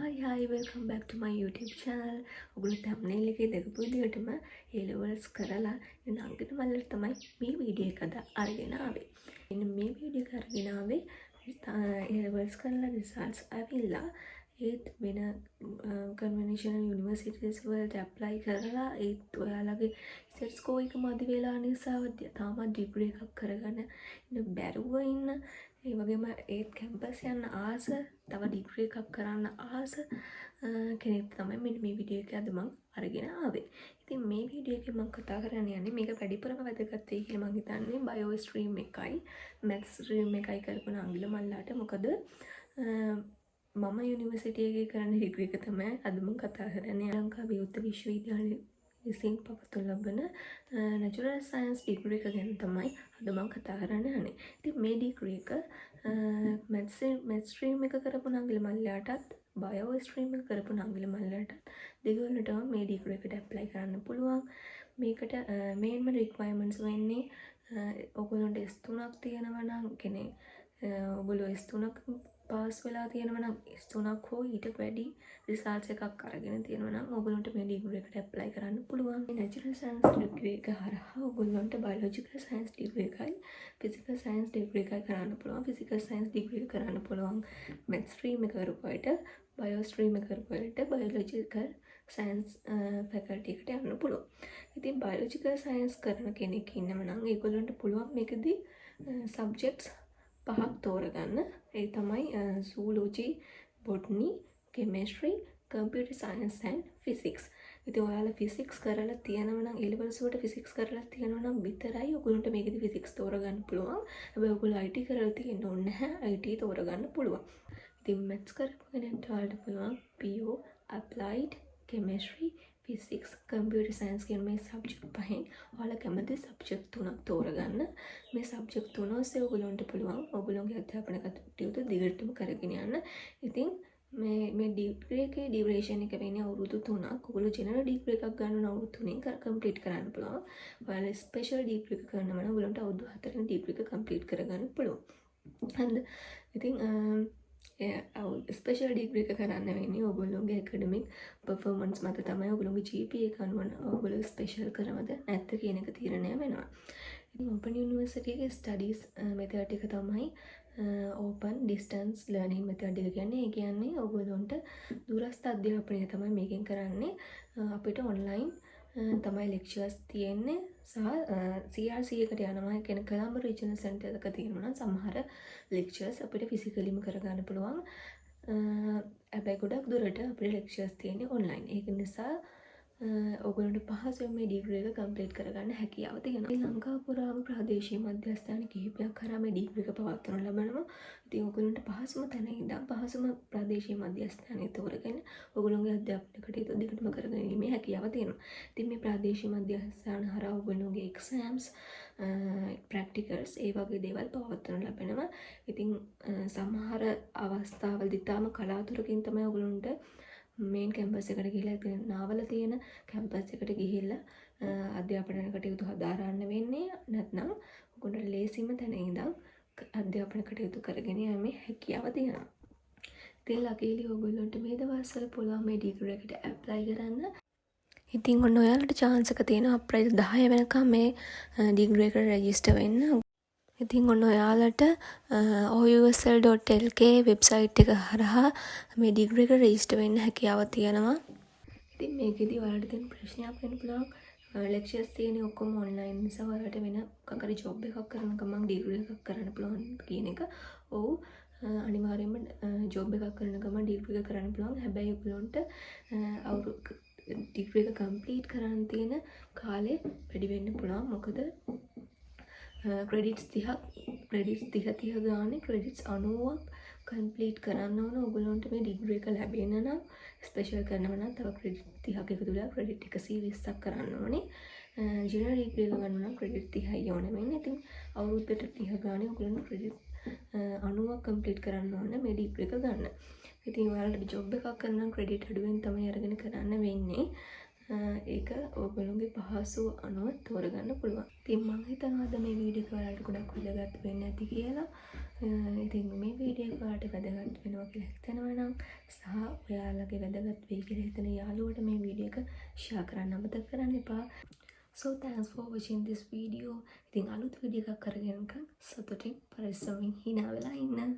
Hi, welcome back to my YouTube channel. ඔගොල්ලෝ thumbnail එකේ දැකපු විදිහටම A levels කරලා ඉන්න අංගිත මල්ලට තමයි මේ වීඩියෝ එක අරගෙන ආවේ. ඉතින් මේ වීඩියෝ එක අරගෙන ආවේ A levels කරලා results ඇවිල්ලා ඒත් වෙන conventional universities වලට apply කරලා ඒත් ඔයාලගේ set score එක මදි වෙලා නිසා තාමත් degree එකක් කරගන්න ඉන්න බැරුව ඉන්න ඒ වගේම ඒත් කැම්පස් යන්න ආස තව ඩිග්‍රී එකක් කරන්න ආස කෙනෙක් තමයි මෙන්න මේ වීඩියෝ එක අද මම අරගෙන ආවේ. ඉතින් මේ වීඩියෝ එකේ මම කතා කරන්න යන්නේ මේක වැඩිපුරම වැදගත් වෙයි කියලා මම හිතන්නේ බයෝ ස්ට්‍රීම් එකයි මැත්ස් ස්ට්‍රීම් එකයි කරපු අංගල මල්ලාට. මොකද මම යුනිවර්සිටි එකේ කරන ඩිග්‍රී එක තමයි අද මම කතා කරන්නේ. ලංකාවේ උත්තර විශ්වවිද්‍යාලයේ විසින් පවත්වනු ලබන නැචරල් සයන්ස් ඩිග්‍රී එක ගැන තමයි අද මම කතා කරන්න යන්නේ. ඉතින් මේ ඩිග්‍රී එක මැත්ස් ස්ට්‍රීම් එක කරපු අංගල මල්ලාටත් බයෝ ස්ට්‍රීම් එක කරපු අංගල මල්ලාටත් දෙගොල්ලටම මේ ඩිග්‍රී එකට ඇප්ලයි කරන්න පුළුවන්. මේකට මේන්ම රික්වයර්මන්ට්ස් වෙන්නේ ඔයගොල්ලන්ට S3ක් තියෙනවා නම් කෙනෙක් ඔයගොල්ලෝ S3ක් පාස් වෙලා තියෙනවා නම් S3ක් හෝ ඊට වැඩි රිසල්ට්ස් එකක් අරගෙන තියෙනවා නම් ඔයගොල්ලන්ට මේ ඩිග්‍රී එකට ඇප්ලයි කරන්න පුළුවන්. මේ නැචරල් සයන්ස් ඩිග්‍රී එක හරහා ඔයගොල්ලන්ට බයොලොජිකල් සයන්ස් ඩිග්‍රී එකයි ෆිසිකල් සයන්ස් ඩිග්‍රී එකයි කරන්න පුළුවන්. ෆිසිකල් සයන්ස් ඩිග්‍රී එක කරන්න පුළුවන් මැත්ස් ස්ට්‍රීම් එක කරපුවාට බයෝ ස්ට්‍රීම් එක කරපුවාට බයොලොජිකල් සයන්ස් ෆැකල්ටි එකට යන්න පුළුවන්. ඉතින් බයොලොජිකල් සයන්ස් කරන කෙනෙක් ඉන්නම නම් ඒගොල්ලන්ට පුළුවන් මේකදී සබ්ජෙක්ට්ස් 5ක් තෝරගන්න. ඒ තමයි zoology, botany, chemistry, computer science and physics. ඉතින් ඔයාලා physics කරලා තියෙනවා නම් A levels වලට physics කරලා තියෙනවා නම් විතරයි ඔයගොල්ලන්ට මේකදී physics තෝරගන්න පුළුවන්. හැබැයි ඔයගොල්ලෝ IT කරලා තියෙන්න ඕනේ නැහැ. IT තෝරගන්න පුළුවන්. ඉතින් maths කරපු කෙනෙක්ට ඔයාලට පුළුවන් PO, applied, chemistry, physics, computer science කියන මේ සබ්ජෙක්ට් පහෙන් ඔයාලා කැමති සබ්ජෙක්ට් තුනක් තෝරගන්න. මේ සබ්ජෙක්ට් තුන ඔස්සේ ඔයගොල්ලන්ට පුළුවන් ඔයගොල්ලෝගේ අධ්‍යාපන කටයුතු දිගටම කරගෙන යන්න. ඉතින් මේ ඩිග්‍රී එකේ ඩියුරේෂන් එක වෙන්නේ අවුරුදු 3ක්. ඔයගොල්ලෝ ජෙනරල් ඩිග්‍රී එකක් ගන්න අවුරුදු 3කින් කම්ප්ලීට් කරන්න පුළුවන්. ඔයාලා ස්පෙෂල් ඩිග්‍රී එක කරනවා නම් ඔයගොල්ලන්ට අවුරුදු 4කින් ඩිග්‍රී එක කම්ප්ලීට් කරගන්න පුළුවන්. හරිද? ඉතින් ස්පෙෂල් ඩිග්‍රී එක කරන්න වෙන්නේ ඔයගොල්ලෝගේ ඇකඩමික් පර්ෆෝමන්ස් මත තමයි ඔයගොල්ලෝගේ GPA එක අනුව ඔයගොල්ලෝ ස්පෙෂල් කරනවද නැත්ද කියන එක තීරණය වෙනවා. ඉතින් ඕපන් යුනිවර්සිටි එකේ ස්ටඩීස් මෙතඩ් එක තමයි ඕපන් ඩිස්ටන්ස් ලර්නින් මෙතඩ් එක කියන්නේ. ඒ කියන්නේ ඔයගොල්ලන්ට දුරස්ථ අධ්‍යාපනය තමයි මේකෙන් කරන්නේ. අපිට ඔන්ලයින් තමයි ලෙක්චර්ස් තියෙන්නේ සහ CRC එකට යනවා කියන කොළඹ රීජනල් සෙන්ටර් එක තියෙනවා නම් සමහර ලෙක්චර්ස් අපිට ෆිසිකලිම කරගන්න පුළුවන්. හැබැයි ගොඩක් දුරට අපිට ලෙක්චර්ස් තියෙන්නේ ඔන්ලයින්. ඒක නිසා ඔයගොල්ලන්ට පහසුවෙන් මේ ඩිග්‍රී එක කම්ප්ලීට් කරගන්න හැකියාව තියෙනවා. ලංකාව පුරාම ප්‍රාදේශීය මධ්‍යස්ථාන කිහිපයක් කරා මේ ඩිග්‍රී එක පවත්වනු ලබනවා. ඉතින් ඔයගොල්ලන්ට පහසුම තැන ඉඳන් පහසුම ප්‍රාදේශීය මධ්‍යස්ථානය තෝරගෙන ඔයගොල්ලෝගේ අධ්‍යාපන කටයුතු දිගටම කරගෙන යීමේ හැකියාව තියෙනවා. ඉතින් මේ ප්‍රාදේශීය මධ්‍යස්ථාන හරහා ඔයගොල්ලෝගේ එක්සෑම්ස් ප්‍රැක්ටිකල්ස් ඒ වගේ දේවල් පවත්වනු ලබනවා. ඉතින් සමහර අවස්ථාවලදී තාම කලාතුරකින් තමයි ඔයගොල්ලන්ට මේන් කැම්පස් එකට ගිහිල්ලා නාවල තියෙන කැම්පස් එකට ගිහිල්ලා අධ්‍යාපන කටයුතු හදාරන්න වෙන්නේ. නැත්නම් ඔයගොල්ලන්ට ලේසිම තැන ඉඳන් අධ්‍යාපන කටයුතු කරගෙන යෑමේ හැකියාව තියෙනවා. ඉතින් ලකීලි ඔයගොල්ලන්ට මේ දවස්වල පුළුවන් මේ ඩිග්‍රී එකට ඇප්ලයි කරන්න. ඉතින් ඔන්න ඔයාලට chance එක තියෙනවා අප්‍රේල් 10 වෙනකම් මේ ඩිග්‍රී එකට රෙජිස්ටර් වෙන්න. ඉතින් ඔන්න ඔයාලට ousl.lk වෙබ්සයිට් එක හරහා මේ ඩිග්‍රී එකට රෙජිස්ටර් වෙන්න හැකියාව තියෙනවා. ඉතින් මේකෙදි ඔයාලට තියෙන ප්‍රශ්නයක් වෙන්න පුළුවන්. ලෙක්චර්ස් තියෙන්නේ ඔක්කොම ඔන්ලයින් නිසා ඔයාලට වෙන මොකක් හරි ජොබ් එකක් කරන ගමන් ඩිග්‍රී එකක් කරන්න පුළුවන් කියන එක. ඔව් අනිවාර්යයෙන්ම ජොබ් එකක් කරන ගමන් ඩිග්‍රී එක කරන්න පුළුවන්. හැබැයි ඔයගොල්ලන්ට ඩිග්‍රී එක කම්ප්ලීට් කරන්න තියෙන කාලේ වැඩි වෙන්න පුළුවන්. මොකද ක්‍රෙඩිට්ස් 30 ගානේ ක්‍රෙඩිට්ස් 90ක් කම්ප්ලීට් කරන්න ඕන ඔයගොල්ලන්ට මේ ඩිග්‍රී එක ලැබෙන්න නම්. ස්පෙෂල් කරනවා නම් තව ක්‍රෙඩිට් 30ක් එකතු වෙලා ක්‍රෙඩිට් 120ක් කරන්න ඕනේ. ජෙනරල් ඩිග්‍රී එක ගන්න නම් ක්‍රෙඩිට් 30යි ඕනේ වෙන්නේ. ඉතින් අවුරුද්දට 30 ගානේ ඔයගොල්ලන්ට ක්‍රෙඩිට් 90ක් කම්ප්ලීට් කරන්න ඕන මේ ඩිග්‍රී එක ගන්න. ඉතින් ඔයාලට ජොබ් එකක් කරන්න නම් ක්‍රෙඩිට් අඩුවෙන් තමයි අරගෙන කරන්න වෙන්නේ. ඒක ඔයගොල්ලෝගේ පහසුව අනුව තෝරගන්න පුළුවන්. ඉතින් මම හිතනවා අද මේ වීඩියෝ එක ඔයාලට ගොඩක් වැදගත් වෙන්න ඇති කියලා. ඉතින් මේ වීඩියෝ එක ඔයාලට වැදගත් වෙනවා කියලා හිතනවා නම් සහ ඔයාලගේ වැදගත් වෙයි කියලා හිතන යාළුවට මේ වීඩියෝ එක ෂෙයා කරන්න අමතක කරන්න එපා. So thanks for watching this video. ඉතින් අලුත් වීඩියෝ එකක් කරගෙන සතුටින් පරිස්සමින් hina වෙලා ඉන්න.